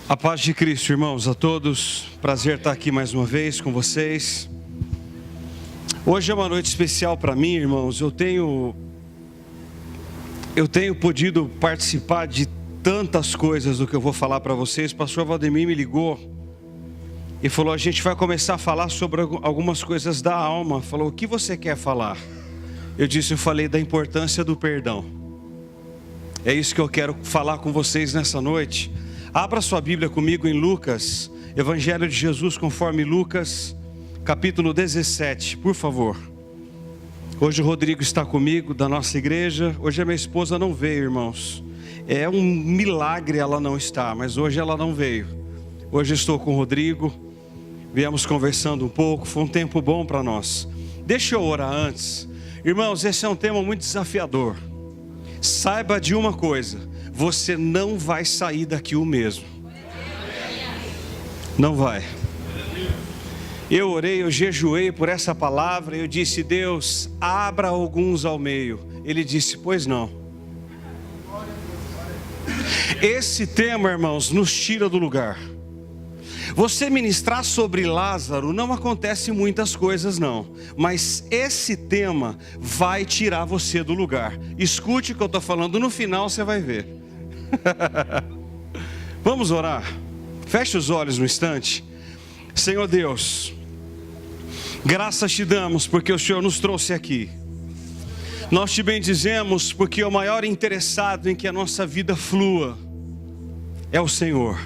A paz de Cristo, irmãos, a todos. Prazer estar aqui mais uma vez com vocês. Hoje é uma noite especial para mim, irmãos. Eu tenho podido participar de tantas coisas do que eu vou falar para vocês. O pastor Valdemir me ligou e falou: a gente vai começar a falar sobre algumas coisas da alma. Falou: o que você quer falar? Eu falei da importância do perdão. É isso que eu quero falar com vocês nessa noite. Abra sua Bíblia comigo em Lucas, Evangelho de Jesus conforme Lucas, capítulo 17, por favor. Hoje o Rodrigo está comigo, da nossa igreja. Hoje a minha esposa não veio, irmãos. É um milagre ela não estar, mas hoje ela não veio. Hoje estou com o Rodrigo, viemos conversando um pouco, foi um tempo bom para nós. Deixa eu orar antes. Irmãos, esse é um tema muito desafiador. Saiba de uma coisa: você não vai sair daqui o mesmo. Não vai. Eu orei, eu jejuei por essa palavra. Eu disse: Deus, abra alguns ao meio. Ele disse: pois não. Esse tema, irmãos, nos tira do lugar. Você ministrar sobre Lázaro, não acontece muitas coisas não, mas esse tema vai tirar você do lugar. Escute o que eu estou falando, no final você vai ver. Vamos orar. Feche os olhos um instante. Senhor Deus, graças te damos porque o Senhor nos trouxe aqui. Nós te bendizemos porque o maior interessado em que a nossa vida flua é o Senhor.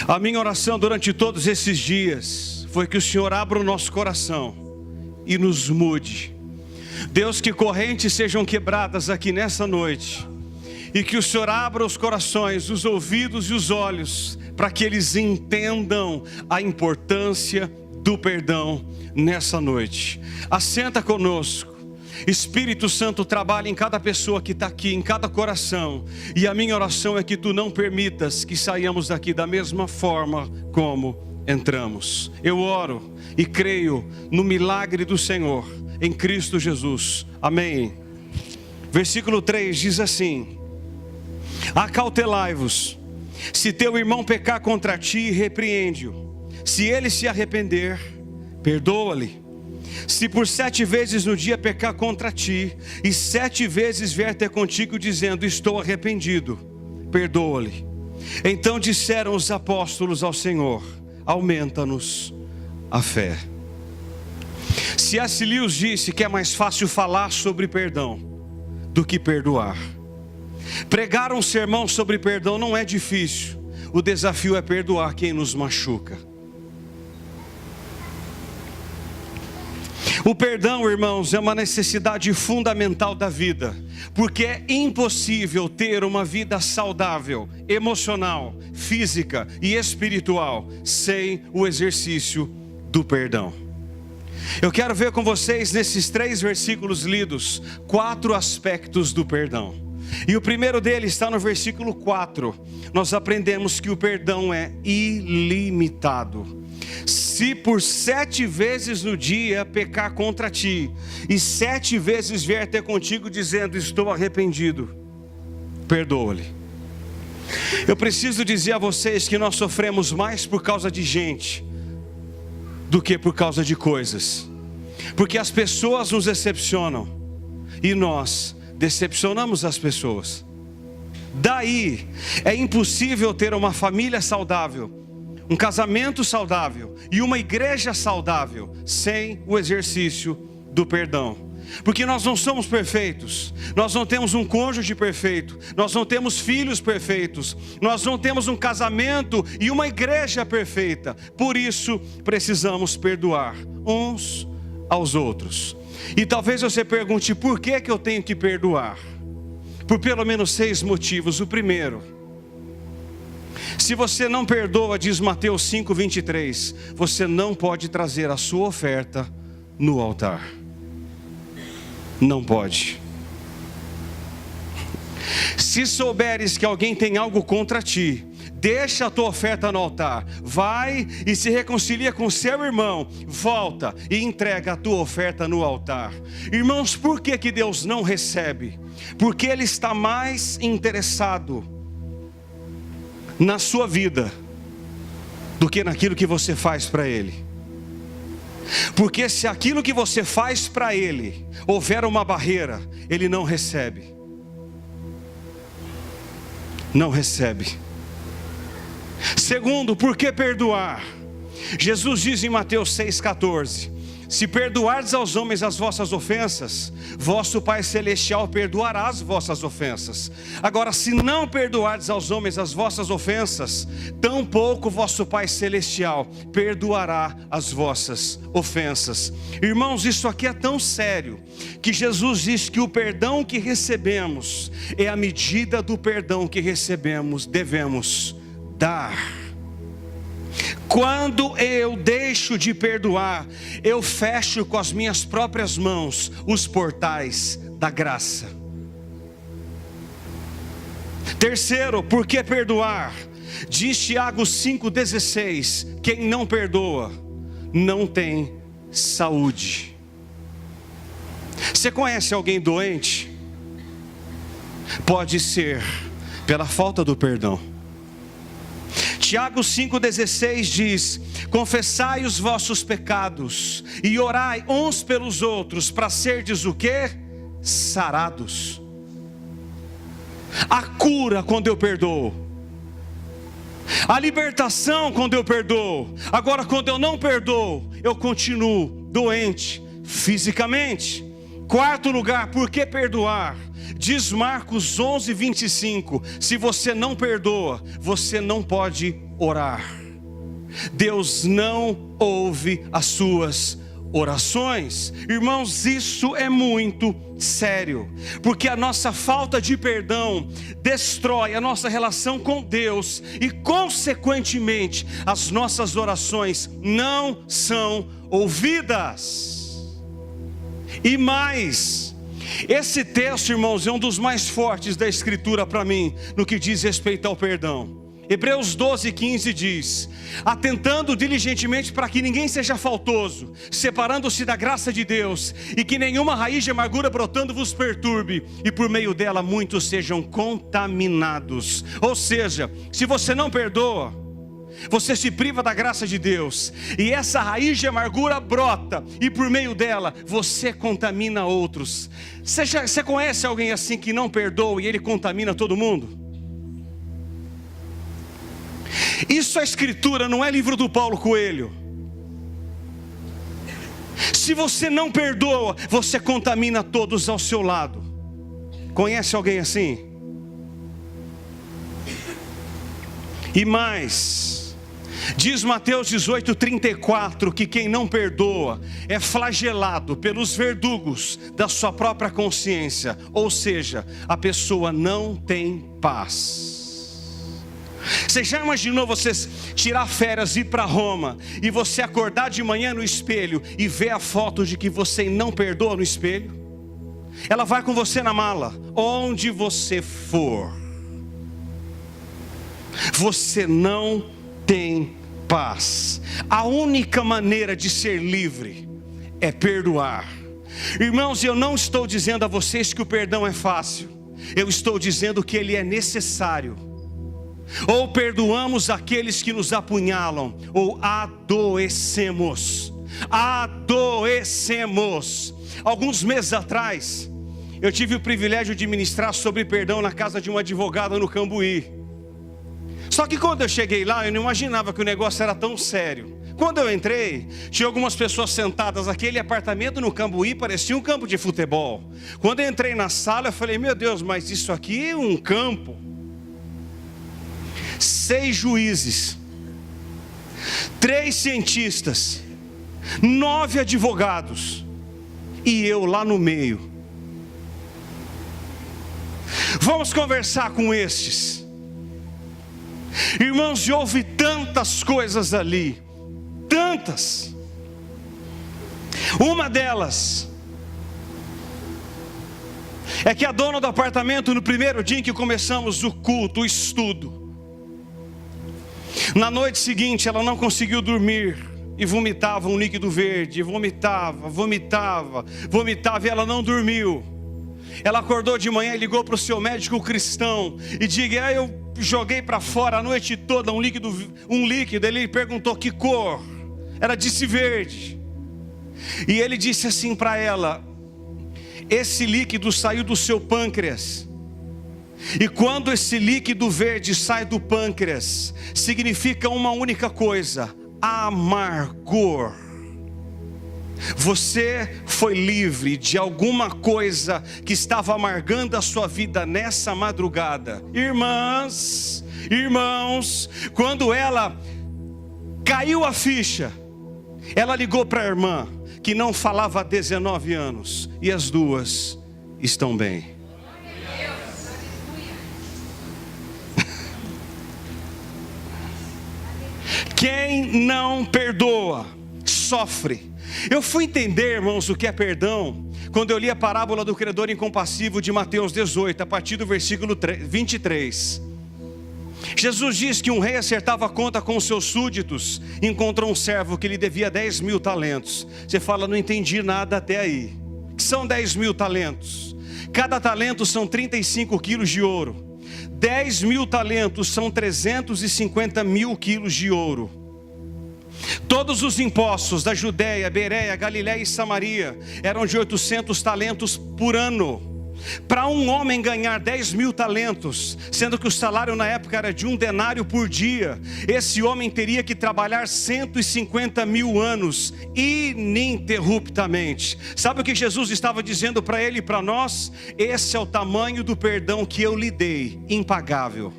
A minha oração durante todos esses dias foi que o Senhor abra o nosso coração e nos mude. Deus, que correntes sejam quebradas aqui nessa noite, e que o Senhor abra os corações, os ouvidos e os olhos, para que eles entendam a importância do perdão nessa noite. Assenta conosco. Espírito Santo, trabalha em cada pessoa que está aqui, em cada coração. E a minha oração é que tu não permitas que saiamos daqui da mesma forma como entramos. Eu oro e creio no milagre do Senhor, em Cristo Jesus. Amém. Versículo 3 diz assim: acautelai-vos, se teu irmão pecar contra ti, repreende-o. Se ele se arrepender, perdoa-lhe. Se por 7 vezes no dia pecar contra ti, e 7 vezes vier ter contigo dizendo: estou arrependido, perdoa-lhe. Então disseram os apóstolos ao Senhor: aumenta-nos a fé. C.S. Lewis disse que é mais fácil falar sobre perdão do que perdoar. Pregar um sermão sobre perdão não é difícil. O desafio é perdoar quem nos machuca. O perdão, irmãos, é uma necessidade fundamental da vida, porque é impossível ter uma vida saudável, emocional, física e espiritual sem o exercício do perdão. Eu quero ver com vocês nesses 3 versículos lidos 4 aspectos do perdão. E o primeiro deles está no versículo 4. Nós aprendemos que o perdão é ilimitado. Se por 7 vezes no dia pecar contra ti, e 7 vezes vier ter contigo dizendo: estou arrependido, perdoa-lhe. Eu preciso dizer a vocês que nós sofremos mais por causa de gente do que por causa de coisas. Porque as pessoas nos decepcionam e nós decepcionamos as pessoas. Daí é impossível ter uma família saudável, um casamento saudável e uma igreja saudável sem o exercício do perdão. Porque nós não somos perfeitos, nós não temos um cônjuge perfeito, nós não temos filhos perfeitos, nós não temos um casamento e uma igreja perfeita. Por isso precisamos perdoar uns aos outros. E talvez você pergunte: por que eu tenho que perdoar? Por pelo menos 6 motivos. O primeiro: se você não perdoa, diz Mateus 5:23, você não pode trazer a sua oferta no altar. Não pode. Se souberes que alguém tem algo contra ti, deixa a tua oferta no altar, vai e se reconcilia com seu irmão, volta e entrega a tua oferta no altar. Irmãos, por que Deus não recebe? Porque Ele está mais interessado na sua vida do que naquilo que você faz para Ele. Porque se aquilo que você faz para Ele houver uma barreira, Ele não recebe. Não recebe. Segundo, por que perdoar? Jesus diz em Mateus 6,14: se perdoardes aos homens as vossas ofensas, vosso Pai Celestial perdoará as vossas ofensas. Agora, se não perdoardes aos homens as vossas ofensas, tampouco vosso Pai Celestial perdoará as vossas ofensas. Irmãos, isso aqui é tão sério, que Jesus diz que o perdão que recebemos é a medida do perdão que recebemos, devemos dar. Quando eu deixo de perdoar, eu fecho com as minhas próprias mãos os portais da graça. Terceiro, por que perdoar? Diz Tiago 5,16: quem não perdoa, não tem saúde. Você conhece alguém doente? Pode ser pela falta do perdão. Tiago 5,16 diz: confessai os vossos pecados e orai uns pelos outros, para serdes o quê? Sarados. A cura quando eu perdoo, a libertação quando eu perdoo. Agora, quando eu não perdoo, eu continuo doente fisicamente. Quarto lugar, por que perdoar? Diz Marcos 11:25: se você não perdoa, você não pode orar. Deus não ouve as suas orações. Irmãos, isso é muito sério, porque a nossa falta de perdão destrói a nossa relação com Deus e, consequentemente, as nossas orações não são ouvidas. E mais, esse texto, irmãos, é um dos mais fortes da Escritura para mim, no que diz respeito ao perdão. Hebreus 12:15 diz: atentando diligentemente para que ninguém seja faltoso, separando-se da graça de Deus, e que nenhuma raiz de amargura brotando vos perturbe, e por meio dela muitos sejam contaminados. Ou seja, se você não perdoa, você se priva da graça de Deus, e essa raiz de amargura brota, e por meio dela você contamina outros. Você conhece alguém assim que não perdoa e ele contamina todo mundo? Isso é Escritura, não é livro do Paulo Coelho. Se você não perdoa, você contamina todos ao seu lado. Conhece alguém assim? E mais, diz Mateus 18:34 que quem não perdoa é flagelado pelos verdugos da sua própria consciência. Ou seja, a pessoa não tem paz. Você já imaginou você tirar férias, ir para Roma, e você acordar de manhã no espelho e ver a foto de que você não perdoa no espelho? Ela vai com você na mala, onde você for. Você não tem paz. A única maneira de ser livre é perdoar. Irmãos, eu não estou dizendo a vocês que o perdão é fácil. Eu estou dizendo que ele é necessário. Ou perdoamos aqueles que nos apunhalam, ou adoecemos. Adoecemos. Alguns meses atrás, eu tive o privilégio de ministrar sobre perdão na casa de uma advogada no Cambuí. Só que quando eu cheguei lá, eu não imaginava que o negócio era tão sério. Quando eu entrei, tinha algumas pessoas sentadas. Aquele apartamento no Cambuí parecia um campo de futebol. Quando eu entrei na sala, eu falei: meu Deus, mas isso aqui é um campo. 6 juízes, 3 cientistas, 9 advogados, e eu lá no meio. Vamos conversar com estes. Irmãos, houve tantas coisas ali, tantas. Uma delas é que a dona do apartamento, no primeiro dia em que começamos o culto, o estudo, na noite seguinte ela não conseguiu dormir e vomitava um líquido verde, vomitava, e ela não dormiu. Ela acordou de manhã e ligou para o seu médico cristão e disse: eu joguei para fora a noite toda um líquido. Ele perguntou que cor. Ela disse verde. E ele disse assim para ela: esse líquido saiu do seu pâncreas. E quando esse líquido verde sai do pâncreas, significa uma única coisa: amargor. Você foi livre de alguma coisa que estava amargando a sua vida nessa madrugada. Irmãs, irmãos, quando ela caiu a ficha, ela ligou para a irmã, que não falava há 19 anos, e as duas estão bem. Quem não perdoa, sofre. Eu fui entender, irmãos, o que é perdão quando eu li a parábola do credor incompassível de Mateus 18, a partir do versículo 23. Jesus diz que um rei acertava a conta com os seus súditos, encontrou um servo que lhe devia 10.000 talentos. Você fala: não entendi nada até aí. Que são 10.000 talentos? Cada talento são 35 quilos de ouro. 10.000 talentos são 350.000 quilos de ouro. Todos os impostos da Judéia, Bereia, Galiléia e Samaria eram de 800 talentos por ano. Para um homem ganhar 10.000 talentos, sendo que o salário na época era de 1 denário por dia, esse homem teria que trabalhar 150.000 anos, ininterruptamente. Sabe o que Jesus estava dizendo para ele e para nós? Esse é o tamanho do perdão que eu lhe dei, impagável.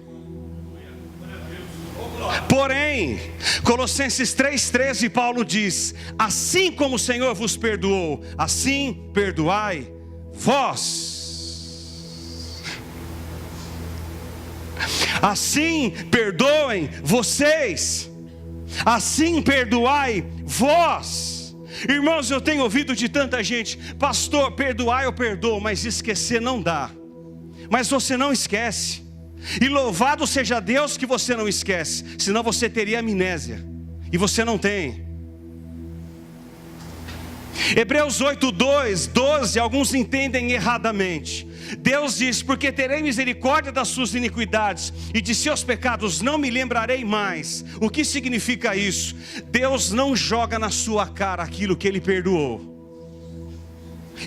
Porém, Colossenses 3,13, Paulo diz: assim como o Senhor vos perdoou, assim perdoai vós. Assim perdoem vocês, assim perdoai vós. Irmãos, eu tenho ouvido de tanta gente: pastor, perdoar eu perdoo, mas esquecer não dá. Mas você não esquece. E louvado seja Deus que você não esquece, senão você teria amnésia, e você não tem. Hebreus 8:12, alguns entendem erradamente. Deus diz: porque terei misericórdia das suas iniquidades, e de seus pecados não me lembrarei mais. O que significa isso? Deus não joga na sua cara aquilo que Ele perdoou,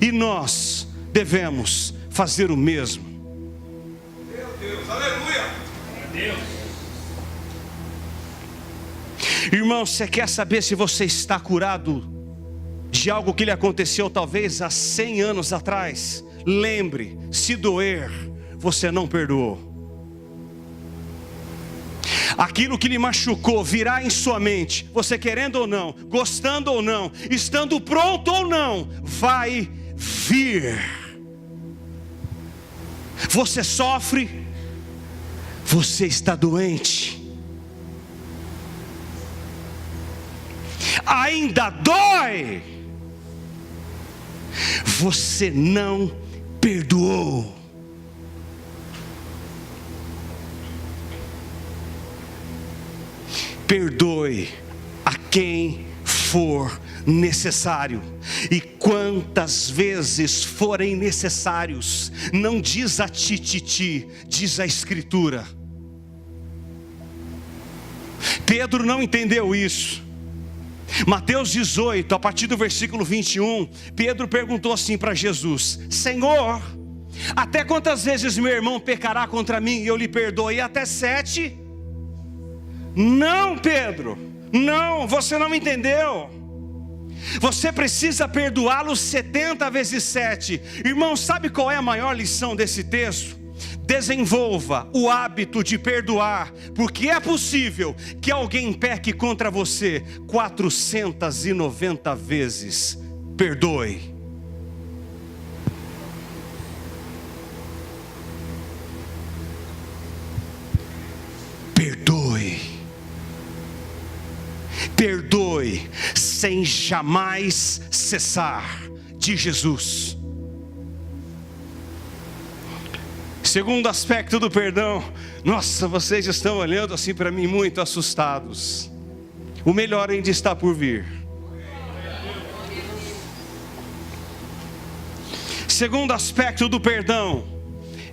e nós devemos fazer o mesmo. Deus, aleluia. Deus. Irmão, você quer saber se você está curado de algo que lhe aconteceu talvez há 100 anos atrás? Lembre, se doer, você não perdoou. Aquilo que lhe machucou virá em sua mente, você querendo ou não, gostando ou não, estando pronto ou não, vai vir. Você sofre, você está doente, ainda dói, você não perdoou. Perdoe a quem for necessário, e quantas vezes forem necessários. Não diz a tititi, diz a Escritura. Pedro não entendeu isso. Mateus 18, a partir do versículo 21, Pedro perguntou assim para Jesus: Senhor, até quantas vezes meu irmão pecará contra mim e eu lhe perdoe? Até 7? Não, Pedro, não, você não entendeu. Você precisa perdoá-lo 70 vezes 7. Irmão, sabe qual é a maior lição desse texto? Desenvolva o hábito de perdoar, porque é possível que alguém peque contra você 490 vezes. Perdoe. Perdoe. Perdoe sem jamais cessar, de Jesus. Segundo aspecto do perdão. Nossa, vocês estão olhando assim para mim muito assustados. O melhor ainda está por vir. Segundo aspecto do perdão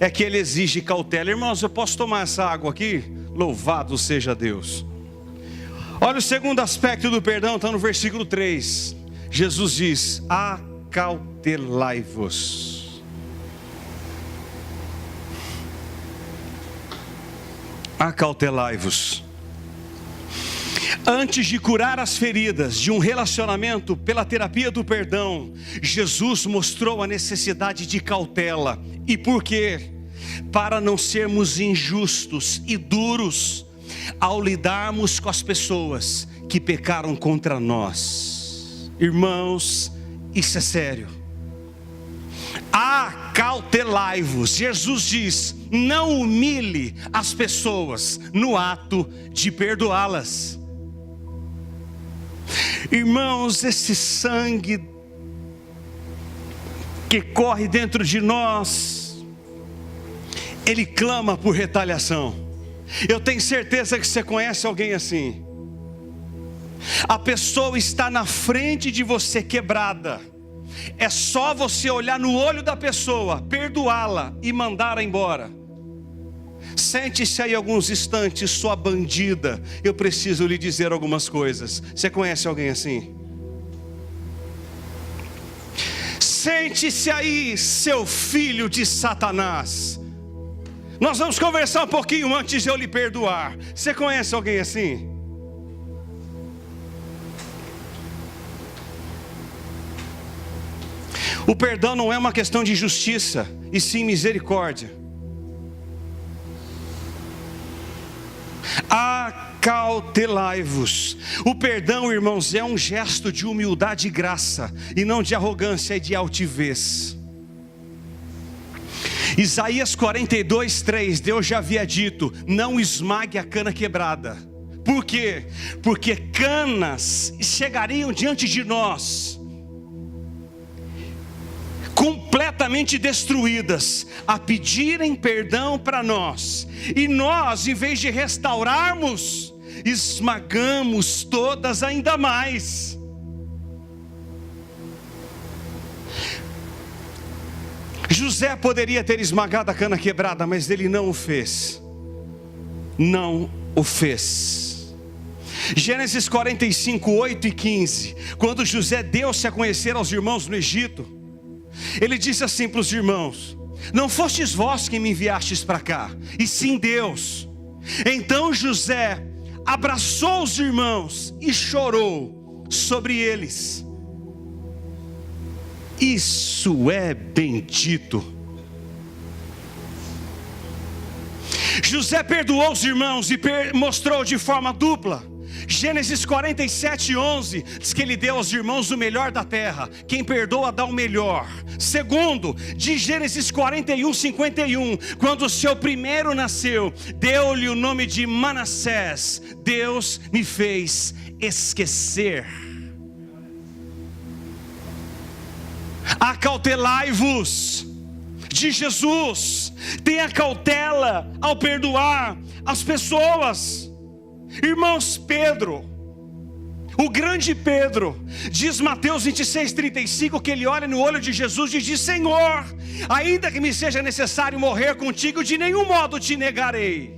é que ele exige cautela. Irmãos, eu posso tomar essa água aqui? Louvado seja Deus. Olha o segundo aspecto do perdão, está no versículo 3. Jesus diz: acautelai-vos. Acautelai-vos. Antes de curar as feridas de um relacionamento pela terapia do perdão, Jesus mostrou a necessidade de cautela. E por quê? Para não sermos injustos e duros ao lidarmos com as pessoas que pecaram contra nós. Irmãos, isso é sério. Acautelai-vos. Jesus diz: não humilhe as pessoas no ato de perdoá-las. Irmãos, esse sangue que corre dentro de nós, ele clama por retaliação. Eu tenho certeza que você conhece alguém assim. A pessoa está na frente de você quebrada. É só você olhar no olho da pessoa, perdoá-la e mandá-la embora. Sente-se aí alguns instantes, sua bandida. Eu preciso lhe dizer algumas coisas. Você conhece alguém assim? Sente-se aí, seu filho de Satanás. Nós vamos conversar um pouquinho antes de eu lhe perdoar. Você conhece alguém assim? O perdão não é uma questão de justiça, e sim misericórdia. Acautelai-vos. O perdão, irmãos, é um gesto de humildade e graça, e não de arrogância e de altivez. Isaías 42:3, Deus já havia dito: não esmague a cana quebrada. Por quê? Porque canas chegariam diante de nós completamente destruídas, a pedirem perdão para nós, e nós, em vez de restaurarmos, esmagamos todas ainda mais. José poderia ter esmagado a cana quebrada, mas ele não o fez. Não o fez. Gênesis 45, 8 e 15, quando José deu-se a conhecer aos irmãos no Egito, ele disse assim para os irmãos: não fostes vós quem me enviastes para cá, e sim Deus. Então José abraçou os irmãos e chorou sobre eles. Isso é bendito. José perdoou os irmãos e mostrou de forma dupla. Gênesis 47:11 diz que ele deu aos irmãos o melhor da terra. Quem perdoa dá o melhor. Segundo, de Gênesis 41:51, quando o seu primeiro nasceu, deu-lhe o nome de Manassés. Deus me fez esquecer. Acautelai-vos. De Jesus, tenha cautela ao perdoar as pessoas. Irmãos, Pedro, o grande Pedro, diz Mateus 26:35, que ele olha no olho de Jesus e diz: Senhor, ainda que me seja necessário morrer contigo, de nenhum modo te negarei.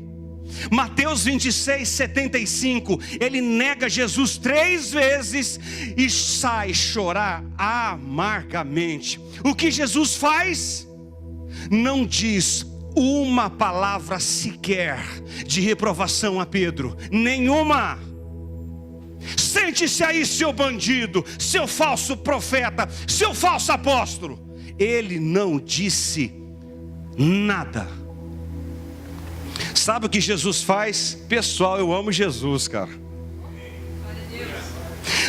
Mateus 26:75, ele nega Jesus 3 vezes e sai chorar amargamente. O que Jesus faz? Não diz uma palavra sequer de reprovação a Pedro, nenhuma. Sente-se aí, seu bandido, seu falso profeta, seu falso apóstolo. Ele não disse nada. Sabe o que Jesus faz? Pessoal, eu amo Jesus, cara.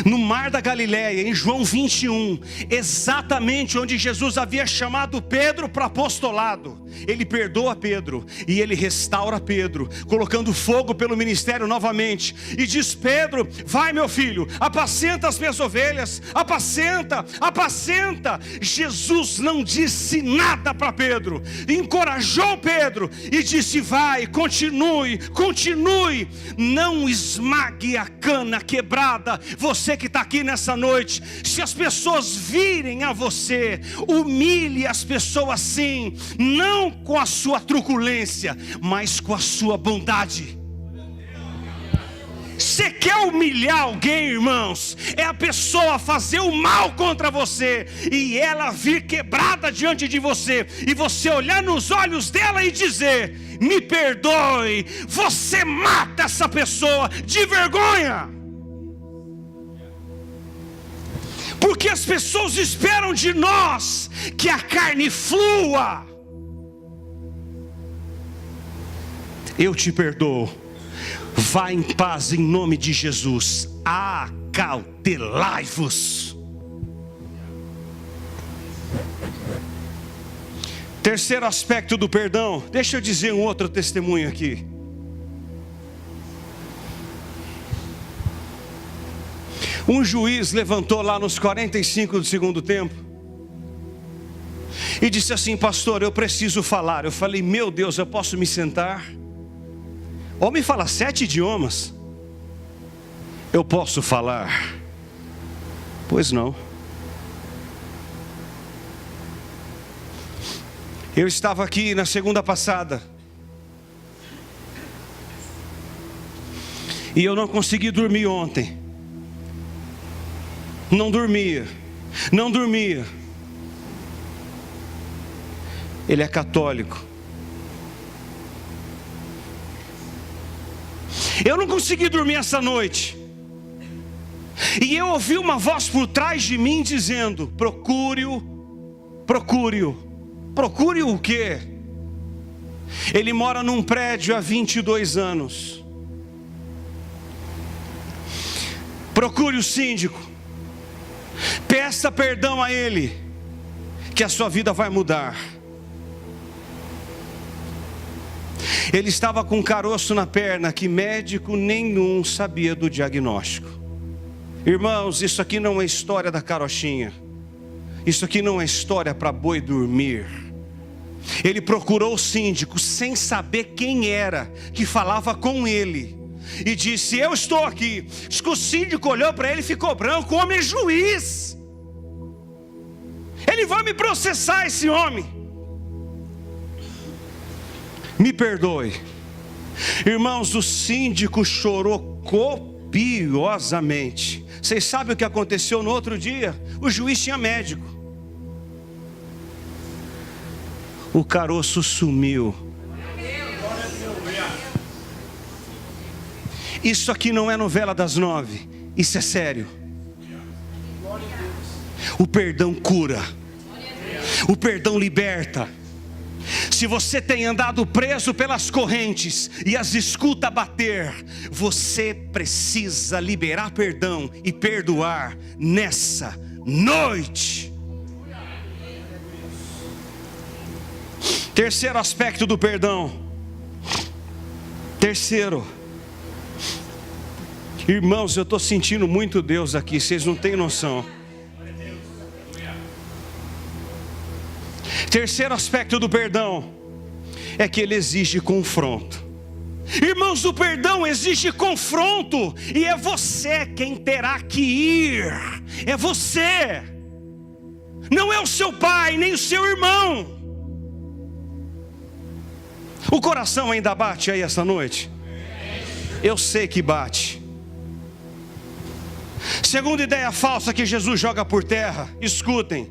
No mar da Galileia, em João 21, exatamente onde Jesus havia chamado Pedro para apostolado, ele perdoa Pedro e ele restaura Pedro, colocando fogo pelo ministério novamente, e diz: Pedro, vai meu filho, apacenta as minhas ovelhas, apacenta, apacenta. Jesus não disse nada para Pedro, encorajou Pedro e disse: vai, continue, continue, não esmague a cana quebrada. Você que está aqui nessa noite, se as pessoas virem a você, humilhe as pessoas sim, não não com a sua truculência, mas com a sua bondade. Você quer humilhar alguém, irmãos? É a pessoa fazer o mal contra você e ela vir quebrada diante de você, e você olhar nos olhos dela e dizer: me perdoe. Você mata essa pessoa de vergonha. Porque as pessoas esperam de nós que a carne flua. Eu te perdoo. Vá em paz em nome de Jesus. Acautelai-vos. Terceiro aspecto do perdão. Deixa eu dizer um outro testemunho aqui. Um juiz levantou lá nos 45 do segundo tempo e disse assim: pastor, eu preciso falar. Eu falei: meu Deus, eu posso me sentar? O homem fala 7 idiomas. Eu posso falar? Pois não. Eu estava aqui na segunda passada e eu não consegui dormir ontem. Não dormia. Ele é católico. Eu não consegui dormir essa noite. E eu ouvi uma voz por trás de mim dizendo: procure-o. Procure o quê? Ele mora num prédio há 22 anos. Procure o síndico. Peça perdão a ele, que a sua vida vai mudar. Ele estava com um caroço na perna que médico nenhum sabia do diagnóstico. Irmãos, isso aqui não é história da carochinha. Isso aqui não é história para boi dormir. Ele procurou o síndico sem saber quem era que falava com ele e disse: eu estou aqui. O síndico olhou para ele e ficou branco. O homem é juiz. Ele vai me processar, esse homem. Me perdoe. Irmãos, o síndico chorou copiosamente. Vocês sabem o que aconteceu no outro dia? O juiz tinha médico. O caroço sumiu. Isso aqui não é novela das 9. Isso é sério. O perdão cura. O perdão liberta. Se você tem andado preso pelas correntes e as escuta bater, você precisa liberar perdão e perdoar nessa noite. Terceiro aspecto do perdão. Terceiro. Irmãos, eu estou sentindo muito Deus aqui, vocês não têm noção. Terceiro aspecto do perdão é que ele exige confronto. Irmãos, o perdão exige confronto, e é você quem terá que ir. É você. Não é o seu pai, nem o seu irmão. O coração ainda bate aí essa noite? Eu sei que bate. Segunda ideia falsa que Jesus joga por terra, escutem,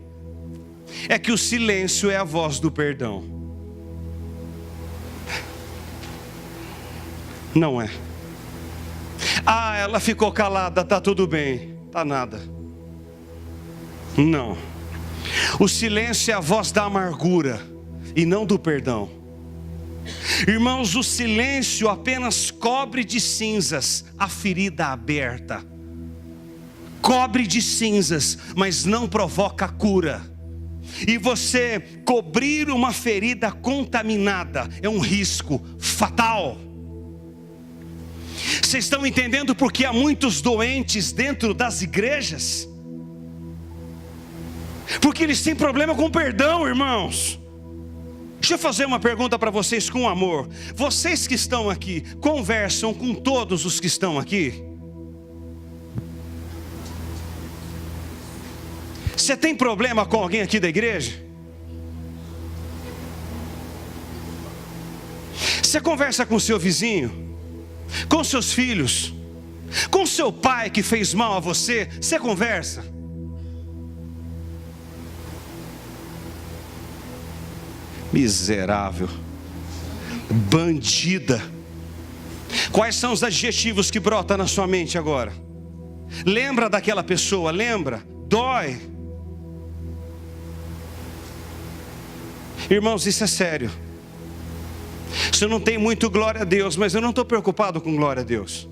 é que o silêncio é a voz do perdão. Não é. Ah, ela ficou calada, tá tudo bem. Tá nada. Não. O silêncio é a voz da amargura e não do perdão. Irmãos, o silêncio apenas cobre de cinzas a ferida aberta. Cobre de cinzas, mas não provoca cura. E você cobrir uma ferida contaminada é um risco fatal. Vocês estão entendendo porque há muitos doentes dentro das igrejas? Porque eles têm problema com perdão, irmãos. Deixa eu fazer uma pergunta para vocês com amor. Vocês que estão aqui, conversam com todos os que estão aqui? Você tem problema com alguém aqui da igreja? Você conversa com seu vizinho, com seus filhos, com seu pai que fez mal a você, você conversa? Miserável, bandida. Quais são os adjetivos que brotam na sua mente agora? Lembra daquela pessoa, lembra? Dói. Irmãos, isso é sério. Você não tem muito glória a Deus, mas eu não estou preocupado com glória a Deus.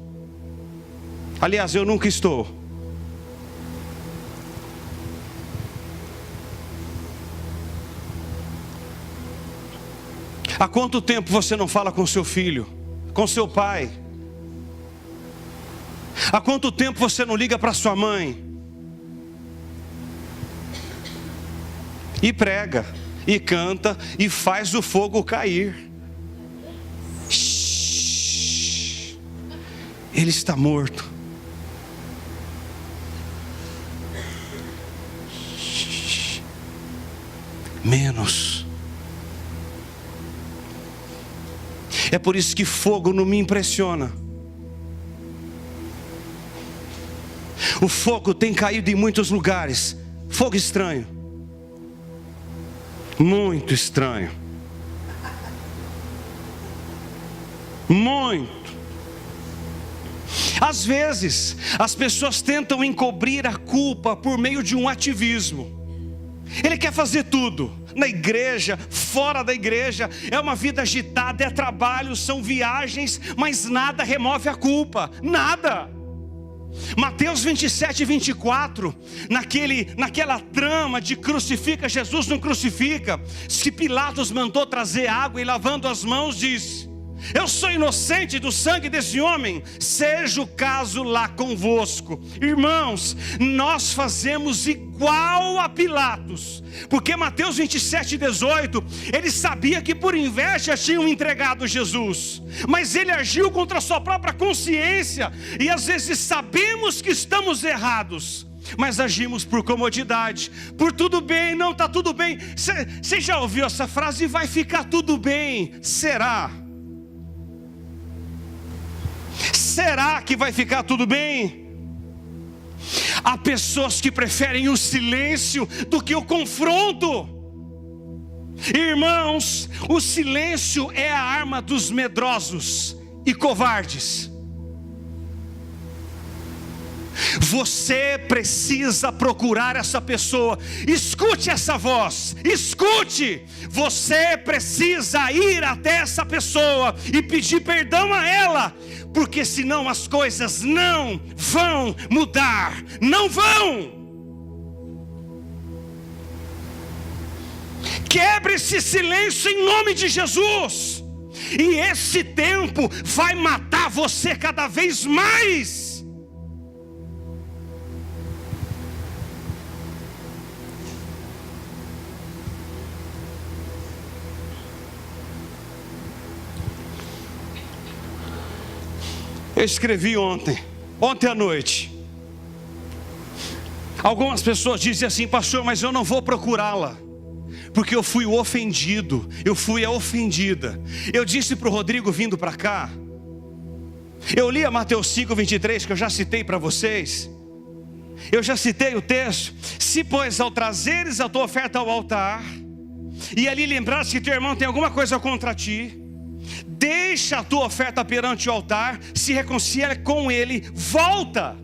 Aliás, eu nunca estou. Há quanto tempo você não fala com seu filho, com seu pai? Há quanto tempo você não liga para sua mãe? E prega, e canta, e faz o fogo cair. Shhh. Ele está morto. Shhh. Menos. É por isso que fogo não me impressiona. O fogo tem caído em muitos lugares. Fogo estranho. Muito estranho. Muito. Às vezes, as pessoas tentam encobrir a culpa por meio de um ativismo. Ele quer fazer tudo, na igreja, fora da igreja, é uma vida agitada, é trabalho, são viagens, mas nada remove a culpa, nada. Mateus 27 e 24, naquela trama de crucifica Jesus, não crucifica, se Pilatos mandou trazer água e lavando as mãos disse: eu sou inocente do sangue desse homem, seja o caso lá convosco. Irmãos, nós fazemos igual a Pilatos, porque Mateus 27 e 18, ele sabia que por inveja tinham entregado Jesus, mas ele agiu contra a sua própria consciência, e às vezes sabemos que estamos errados, mas agimos por comodidade, por tudo bem, não está tudo bem. Você já ouviu essa frase? Vai ficar tudo bem. Será? Será que vai ficar tudo bem? Há pessoas que preferem o silêncio do que o confronto. Irmãos, o silêncio é a arma dos medrosos e covardes. Você precisa procurar essa pessoa. Escute essa voz, escute. Você precisa ir até essa pessoa e pedir perdão a ela, porque senão as coisas não vão mudar. Não vão. Quebre esse silêncio em nome de Jesus, e esse tempo vai matar você cada vez mais. Eu escrevi ontem à noite. Algumas pessoas dizem assim: pastor, mas eu não vou procurá-la, porque eu fui o ofendido, eu fui a ofendida. Eu disse para o Rodrigo vindo para cá, eu li a Mateus 5:23, que eu já citei para vocês. Eu já citei o texto: se pois ao trazeres a tua oferta ao altar, e ali lembrares que teu irmão tem alguma coisa contra ti, deixa a tua oferta perante o altar, se reconcilia com ele, volta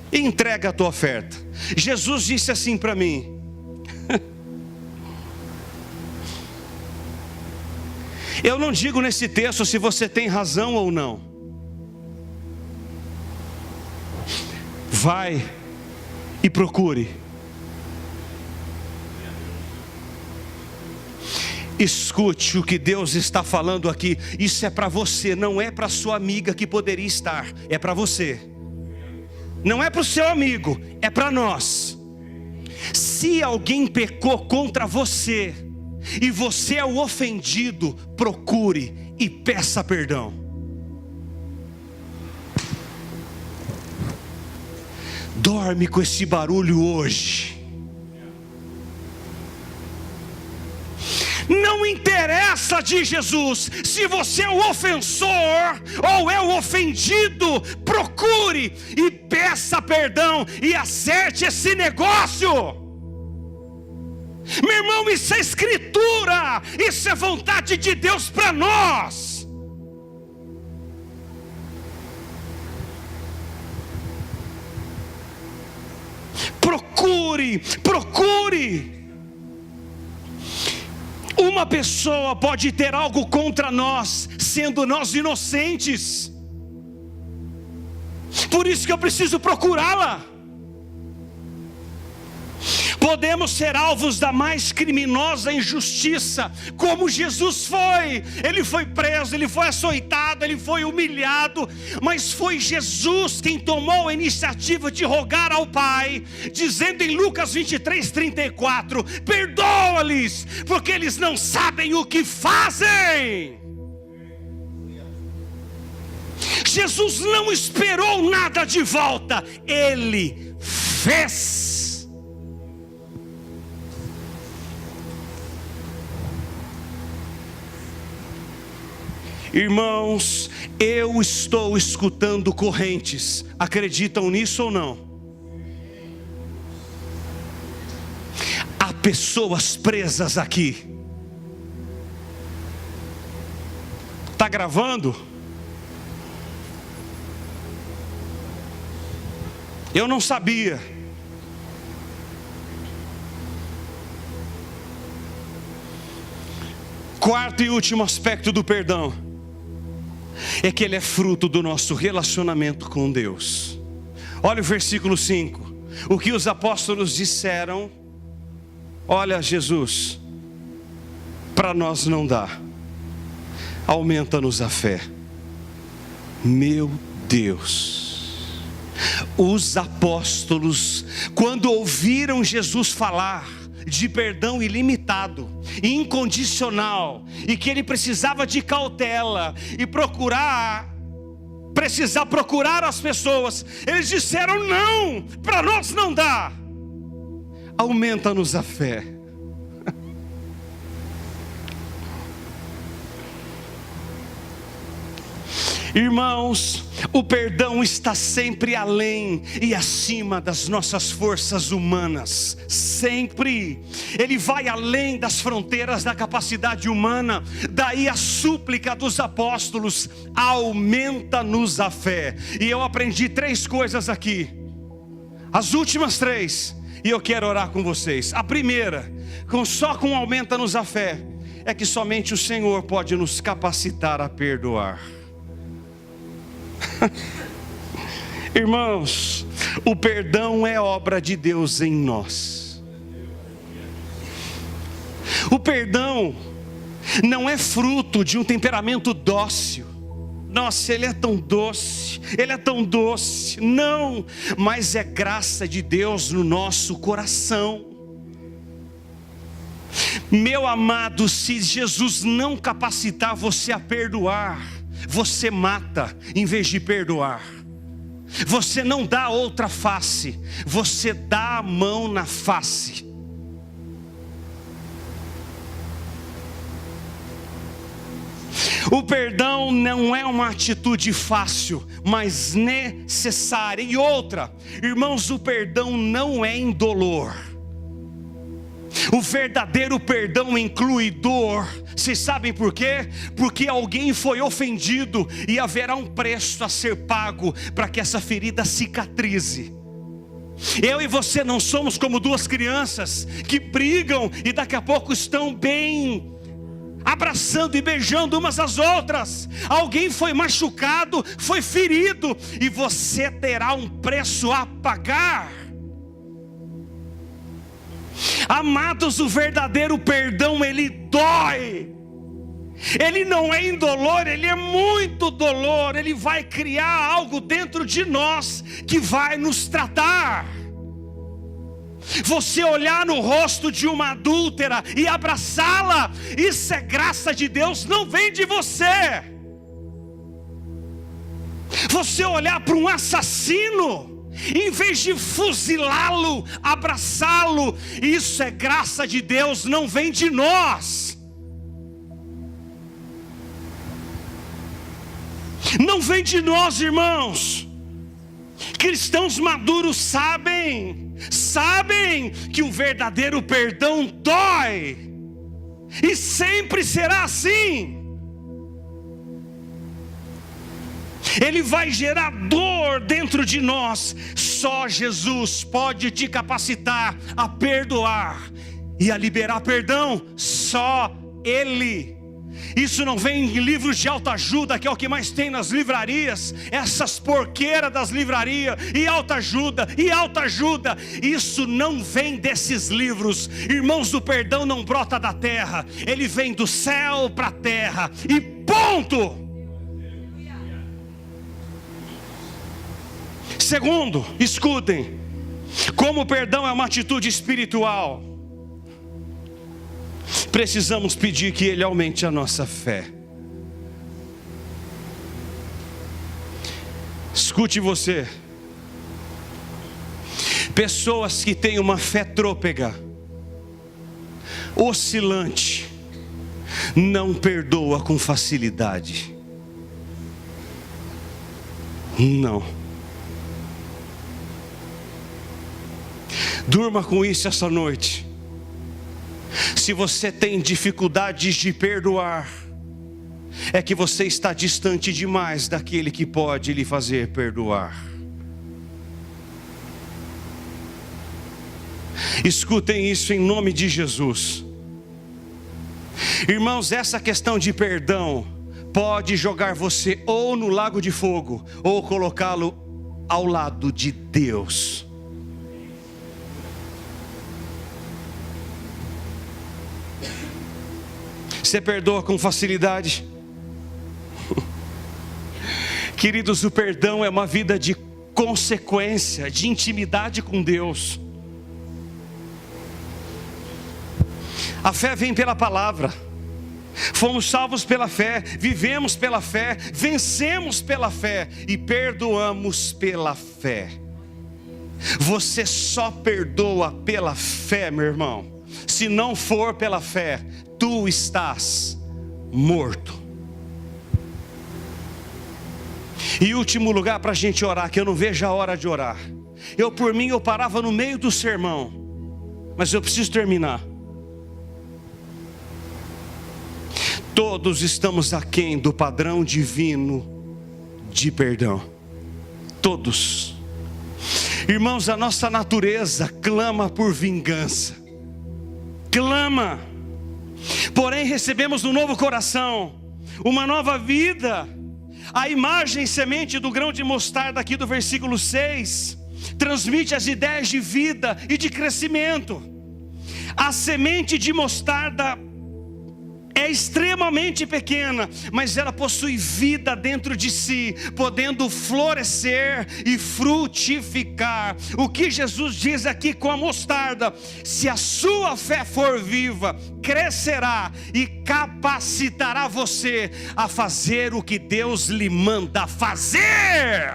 e entrega a tua oferta. Jesus disse assim para mim: eu não digo nesse texto se você tem razão ou não. Vai e procure. Escute o que Deus está falando aqui. Isso é para você, não é para sua amiga que poderia estar. É para você. Não é para o seu amigo, é para nós. Se alguém pecou contra você e você é o ofendido, procure e peça perdão. Dorme com esse barulho hoje. Não interessa ela diz: Jesus, se você é o ofensor ou é o ofendido, procure e peça perdão e acerte esse negócio. Meu irmão, isso é escritura, isso é vontade de Deus para nós. Procure. Uma pessoa pode ter algo contra nós, sendo nós inocentes. Por isso que eu preciso procurá-la. Podemos ser alvos da mais criminosa injustiça, como Jesus foi. Ele foi preso, ele foi açoitado, ele foi humilhado, mas foi Jesus quem tomou a iniciativa de rogar ao Pai, dizendo em Lucas 23:34: perdoa-lhes, porque eles não sabem o que fazem. Jesus não esperou nada de volta, ele fez. Irmãos, eu estou escutando correntes. Acreditam nisso ou não? Há pessoas presas aqui. Está gravando? Eu não sabia. Quarto e último aspecto do perdão é que ele é fruto do nosso relacionamento com Deus. Olha o versículo 5. O que os apóstolos disseram: olha, Jesus, para nós não dá, aumenta-nos a fé. Meu Deus, os apóstolos, quando ouviram Jesus falar de perdão ilimitado, incondicional, e que ele precisava de cautela e precisar procurar as pessoas, eles disseram: não, para nós não dá, aumenta-nos a fé. Irmãos, o perdão está sempre além e acima das nossas forças humanas. Sempre. Ele vai além das fronteiras da capacidade humana. Daí a súplica dos apóstolos: aumenta-nos a fé. E eu aprendi 3 coisas aqui, as últimas 3, e eu quero orar com vocês. A primeira, só com aumenta-nos a fé, é que somente o Senhor pode nos capacitar a perdoar. Irmãos, o perdão é obra de Deus em nós. O perdão não é fruto de um temperamento dócil. Nossa, ele é tão doce, ele é tão doce. Não, mas é graça de Deus no nosso coração. Meu amado, se Jesus não capacitar você a perdoar, você mata em vez de perdoar. Você não dá outra face, você dá a mão na face. O perdão não é uma atitude fácil, mas necessária. E outra, irmãos, o perdão não é indolor. O verdadeiro perdão inclui dor. Vocês sabem por quê? Porque alguém foi ofendido e haverá um preço a ser pago para que essa ferida cicatrize. Eu e você não somos como 2 crianças que brigam e daqui a pouco estão bem, abraçando e beijando umas às outras. Alguém foi machucado, foi ferido, e você terá um preço a pagar. Amados, o verdadeiro perdão, ele dói. Ele não é indolor, ele é muito dolor. Ele vai criar algo dentro de nós que vai nos tratar. Você olhar no rosto de uma adúltera e abraçá-la, isso é graça de Deus, não vem de você. Você olhar para um assassino, em vez de fuzilá-lo, abraçá-lo, isso é graça de Deus, não vem de nós. Não vem de nós, irmãos. Cristãos maduros sabem que um verdadeiro perdão dói, e sempre será assim. Ele vai gerar dor dentro de nós. Só Jesus pode te capacitar a perdoar e a liberar perdão. Só Ele. Isso não vem em livros de autoajuda, que é o que mais tem nas livrarias. Essas porqueiras das livrarias. E autoajuda. Isso não vem desses livros. Irmãos, o perdão não brota da terra. Ele vem do céu para a terra. E ponto. Segundo, escutem. Como o perdão é uma atitude espiritual, precisamos pedir que Ele aumente a nossa fé. Escute você. Pessoas que têm uma fé trôpega, oscilante, não perdoa com facilidade. Não. Durma com isso essa noite. Se você tem dificuldades de perdoar, é que você está distante demais daquele que pode lhe fazer perdoar. Escutem isso em nome de Jesus. Irmãos, essa questão de perdão pode jogar você ou no lago de fogo, ou colocá-lo ao lado de Deus. Você perdoa com facilidade? Queridos, o perdão é uma vida de consequência, de intimidade com Deus. A fé vem pela palavra. Fomos salvos pela fé, vivemos pela fé, vencemos pela fé e perdoamos pela fé. Você só perdoa pela fé, meu irmão. Se não for pela fé, tu estás morto. E último lugar para a gente orar, que eu não vejo a hora de orar. Por mim, eu parava no meio do sermão, mas eu preciso terminar. Todos estamos aquém do padrão divino de perdão. Todos. Irmãos, a nossa natureza clama por vingança. Clama. Porém recebemos um novo coração, uma nova vida. A imagem semente do grão de mostarda aqui do versículo 6 transmite as ideias de vida e de crescimento. A semente de mostarda é extremamente pequena, mas ela possui vida dentro de si, podendo florescer e frutificar. O que Jesus diz aqui com a mostarda: se a sua fé for viva, crescerá e capacitará você a fazer o que Deus lhe manda fazer.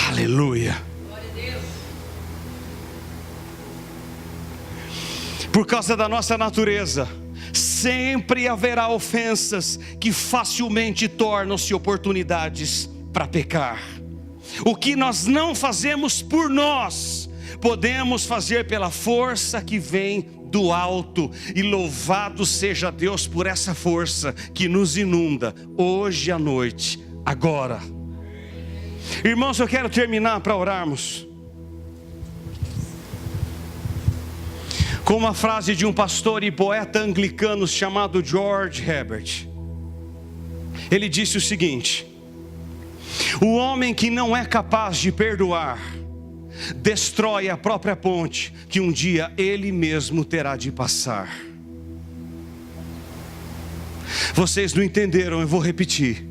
Aleluia. Por causa da nossa natureza, sempre haverá ofensas que facilmente tornam-se oportunidades para pecar. O que nós não fazemos por nós, podemos fazer pela força que vem do alto. E louvado seja Deus por essa força que nos inunda hoje à noite, agora. Irmãos, eu quero terminar para orarmos com uma frase de um pastor e poeta anglicano chamado George Herbert. Ele disse o seguinte: o homem que não é capaz de perdoar destrói a própria ponte que um dia ele mesmo terá de passar. Vocês não entenderam, eu vou repetir.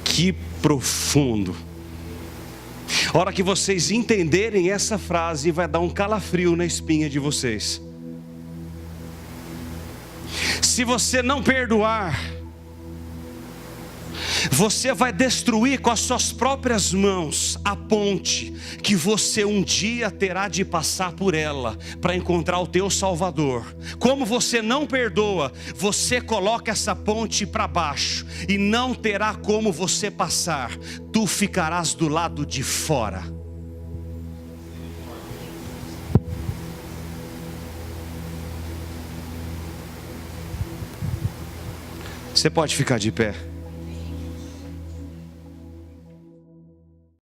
Que profundo. A hora que vocês entenderem essa frase, vai dar um calafrio na espinha de vocês. Se você não perdoar, Você vai destruir com as suas próprias mãos a ponte que você um dia terá de passar por ela para encontrar o teu Salvador. Como você não perdoa, você coloca essa ponte para baixo e não terá como você passar. Tu ficarás do lado de fora. Você pode ficar de pé.